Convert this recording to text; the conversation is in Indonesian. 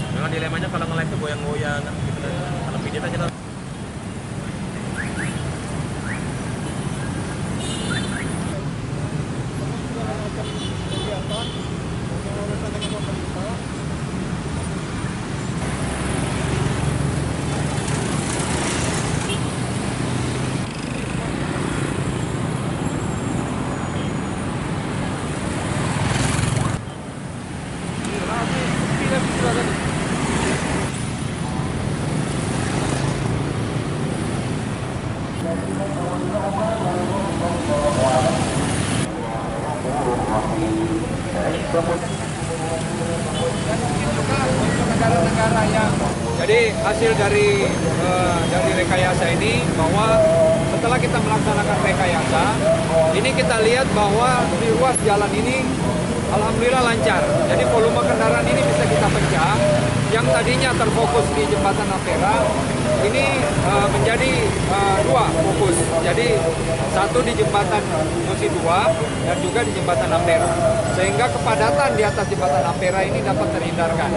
Memang dilemanya kalau nge-live itu goyang-goyang gitu kan. Kalau video kan kita negara-negara yang jadi hasil dari rekayasa ini bahwa setelah kita melaksanakan rekayasa ini kita lihat bahwa di ruas jalan ini alhamdulillah lancar. Jadi volume kendaraan ini bisa kita pecah. Yang tadinya terfokus di jembatan Ampera ini menjadi dua fokus. Jadi satu di jembatan Musi 2 dan juga di jembatan Ampera. Sehingga kepadatan di atas jembatan Ampera ini dapat terhindarkan.